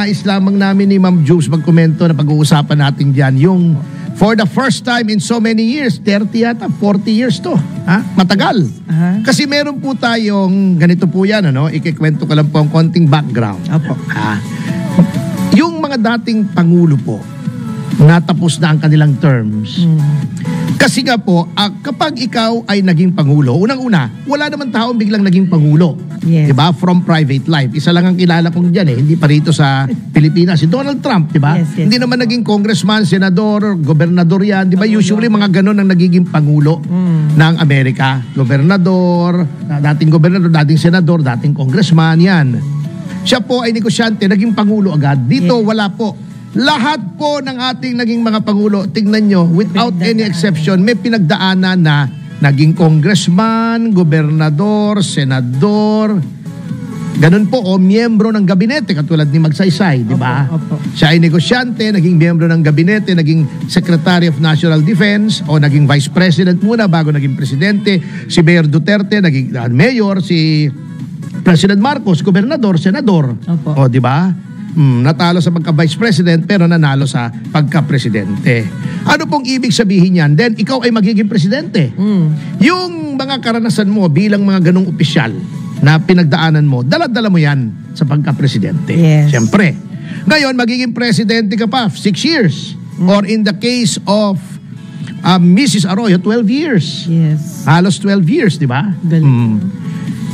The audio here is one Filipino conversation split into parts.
nais lamang namin ni Ma'am Jules magkomento na pag-uusapan natin dyan. Yung for the first time in so many years, 30 yata, 40 years to. Ha? Matagal. Kasi meron po tayong, ganito po yan, ano? Ikikwento ko lang po ang konting background. Opo. Yung mga dating Pangulo po, natapos na ang kanilang terms. Kasi nga po, kapag ikaw ay naging Pangulo, unang-una, wala naman taong biglang naging Pangulo. Yes. Diba? From private life. Isa lang ang kilala kong dyan hindi pa rito sa Pilipinas. Si Donald Trump, diba? Yes, yes. Hindi naman naging congressman, senador, gobernador yan. Diba? Usually mga ganun ang nagiging Pangulo ng Amerika. Gobernador, dating gobernador, dating senador, dating congressman, yan. Siya po ay negosyante, naging Pangulo agad. Dito, wala po. Lahat po ng ating naging mga Pangulo, tignan nyo, without any exception, may pinagdaanan na naging congressman, gobernador, senador, ganun po, o miyembro ng gabinete, katulad ni Magsaysay, di ba? Siya ay negosyante, naging miyembro ng gabinete, naging Secretary of National Defense, o naging Vice President muna bago naging Presidente, si Mayor Duterte, naging Mayor, si President Marcos, gobernador, senador, o di ba? Natalo sa pagka-vice president pero nanalo sa pagka-presidente. Ano pong ibig sabihin yan? Then, ikaw ay magiging presidente. Yung mga karanasan mo bilang mga ganong opisyal na pinagdaanan mo, dala-dala mo yan sa pagka-presidente. Yes. Siyempre. Ngayon, magiging presidente ka pa, 6 years. Or in the case of Mrs. Arroyo, 12 years. Yes. Halos 12 years, di ba?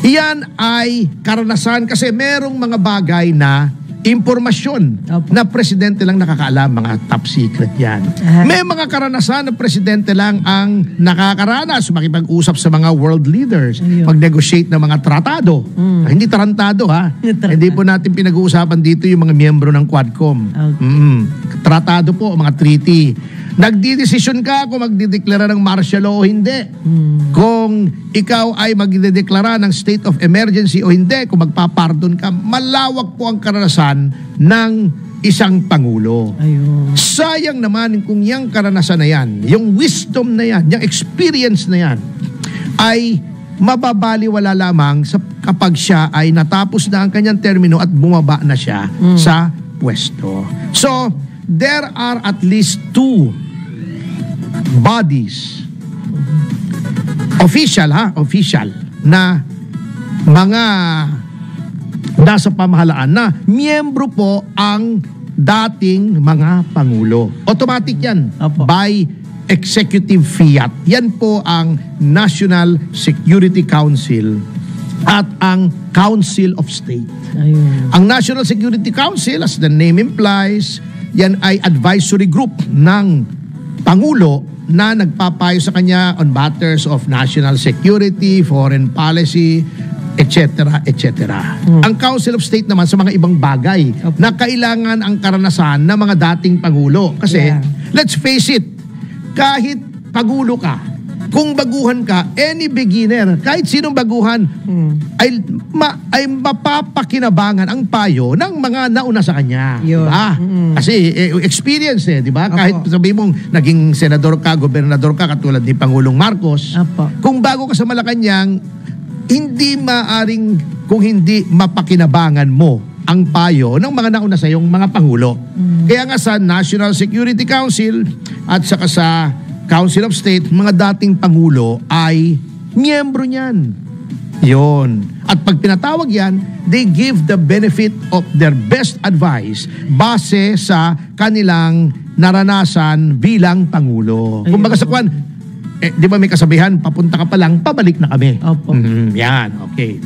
Iyan ay karanasan kasi merong mga bagay na impormasyon na presidente lang nakakaalam, mga top secret yan. May mga karanasan na presidente lang ang nakakaranas, makipag-usap sa mga world leaders, mag-negotiate ng mga tratado. Hindi tarantado Hindi po natin pinag-uusapan dito yung mga miyembro ng Quadcom. Tratado po, mga treaty. Nagdidesisyon ka kung magdideklara ng martial law o hindi. Kung ikaw ay magdideklara ng state of emergency o hindi, kung magpapardon ka, malawak po ang karanasan ng isang Pangulo. Sayang naman kung yung karanasan na yan, yung wisdom na yan, yung experience na yan, ay mababaliwala lamang kapag siya ay natapos na ang kanyang termino at bumaba na siya sa pwesto. So, there are at least 2 bodies, official na mga nasa pamahalaan na miyembro po ang dating mga Pangulo. Automatic yan. By executive fiat. Yan po ang National Security Council at ang Council of State. Ang National Security Council, as the name implies, yan ay advisory group ng Pangulo na nagpapayo sa kanya on matters of national security, foreign policy, etc., etc. Ang Council of State naman sa mga ibang bagay na kailangan ang karanasan ng mga dating Pangulo. Kasi, let's face it, kahit Pangulo ka, kung baguhan ka, any beginner, kahit sinong baguhan, ay mapapakinabangan ang payo ng mga nauna sa kanya. Diba? Kasi experience diba? Kahit sabihin mong naging senador ka, gobernador ka, katulad ni Pangulong Marcos, kung bago ka sa Malacanang, hindi maaring kung hindi mapakinabangan mo ang payo ng mga nauna sa iyong mga Pangulo. Kaya nga sa National Security Council at saka sa Council of State, mga dating Pangulo ay miyembro niyan. Yun. At pag pinatawag yan, they give the benefit of their best advice base sa kanilang naranasan bilang Pangulo. Kung baga sa kwan, di ba may kasabihan, papunta ka pa lang, pabalik na kami. Yan, okay.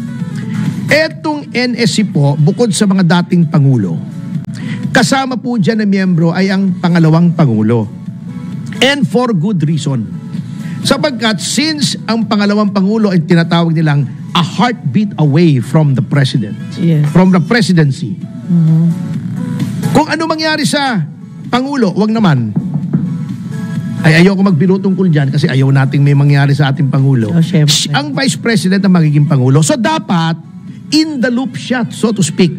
Etong NSC po, bukod sa mga dating Pangulo, kasama po dyan na miyembro ay ang pangalawang Pangulo. And for good reason. Sapagkat since ang pangalawang Pangulo ay tinatawag nilang a heartbeat away from the President. From the presidency. Kung ano mangyari sa Pangulo, wag naman. Ay ayoko magbiro tungkol dyan kasi ayaw nating may mangyari sa ating Pangulo. Ang Vice President ang magiging Pangulo. So dapat, in the loop siya, so to speak.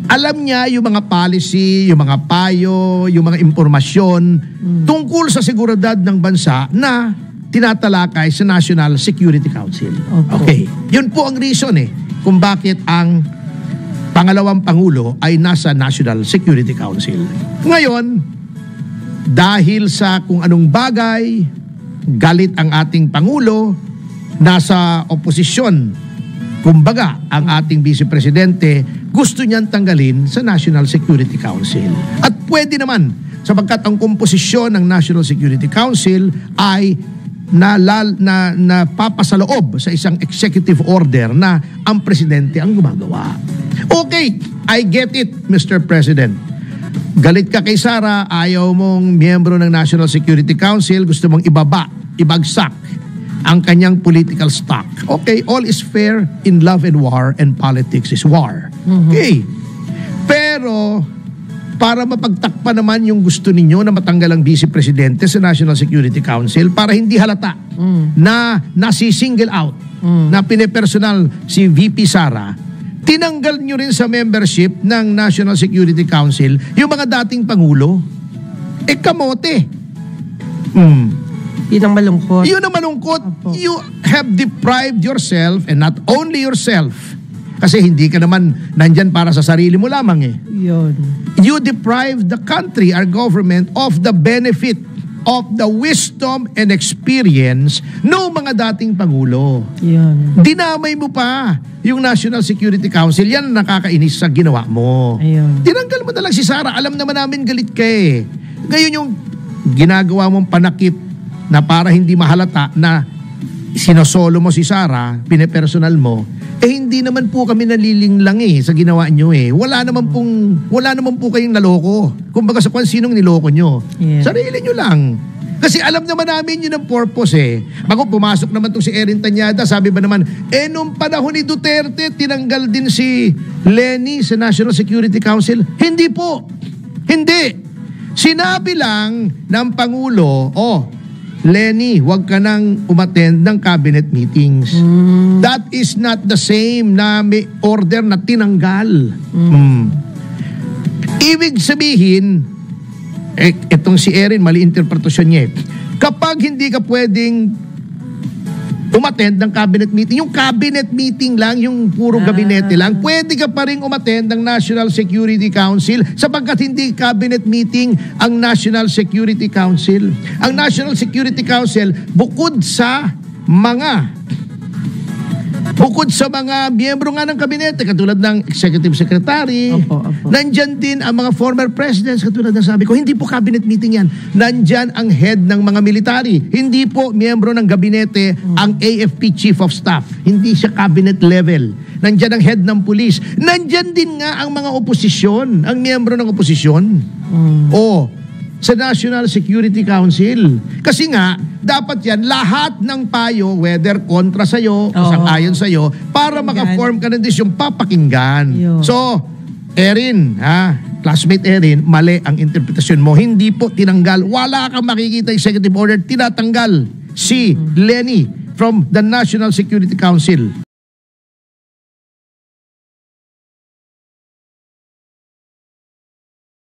Alam niya yung mga policy, yung mga payo, yung mga impormasyon tungkol sa seguridad ng bansa na tinatalakay sa National Security Council. Okay. Yun po ang reason kung bakit ang pangalawang Pangulo ay nasa National Security Council. Ngayon, dahil sa kung anong bagay, galit ang ating Pangulo, nasa oposisyon, kumbaga, ang ating Vice Presidente, gusto niyang tanggalin sa National Security Council. At pwede naman, sapagkat ang komposisyon ng National Security Council ay napapasaloob sa isang executive order na ang presidente ang gumagawa. Okay, I get it, Mr. President. Galit ka kay Sara, ayaw mong miyembro ng National Security Council, gusto mong ibagsak ang kanyang political stock. Okay, all is fair in love and war, and politics is war. Okay. Pero para mapagtakpan naman yung gusto ninyo na matanggal ang Vice Presidente sa National Security Council, para hindi halata na nasi-single out, na pinepersonal si VP Sara, tinanggal nyo rin sa membership ng National Security Council yung mga dating Pangulo. Kamote. Yun ang malungkot. Yun ang malungkot. Opo. You have deprived yourself, and not only yourself, kasi hindi ka naman nandyan para sa sarili mo lamang Yun. You deprived the country, our government, of the benefit of the wisdom and experience ng mga dating Pangulo. Yun. Dinamay mo pa yung National Security Council. Yan ang nakakainis sa ginawa mo. Ayun. Tinanggal mo na lang si Sara. Alam naman namin galit ka Ngayon yung ginagawa mong panakip na para hindi mahalata na sinosolo mo si Sara, pinepersonal mo, hindi naman po kami nalilinglang sa ginawa nyo Wala naman po kayong naloko. Kumbaga sa kung sinong niloko nyo. Yeah. Sarili nyo lang. Kasi alam naman namin yun ang purpose Bago pumasok naman itong si Erin Tanyada, sabi ba naman, nung panahon ni Duterte, tinanggal din si Lenny sa National Security Council. Hindi po. Hindi. Sinabi lang ng Pangulo, Lenny, huwag ka nang umattend ng cabinet meetings. That is not the same na may order na tinanggal. Ibig sabihin, itong si Erin, mali interpretasyon niya Kapag hindi ka pwedeng umattend ng cabinet meeting, yung cabinet meeting lang, yung puro gabinete lang, pwede ka pa rin umattend ng National Security Council sapagkat hindi cabinet meeting ang National Security Council. Ang National Security Council, bukod sa mga miyembro nga ng kabinete, katulad ng Executive Secretary, Opo. nandyan din ang mga former presidents, katulad ng sabi ko, hindi po cabinet meeting yan. Nandyan ang head ng mga military. Hindi po miyembro ng gabinete ang AFP Chief of Staff. Hindi siya cabinet level. Nandyan ang head ng police. Nandyan din nga ang mga oposisyon, ang miyembro ng oposisyon. Sa National Security Council. Kasi nga, dapat yan, lahat ng payo, whether kontra sa'yo o sang-ayon sa'yo, para maka-form ka ng desisyon, papakinggan. So, Erin, classmate Erin, mali ang interpretasyon mo. Hindi po tinanggal. Wala kang makikita executive order, tinatanggal si Lenny from the National Security Council.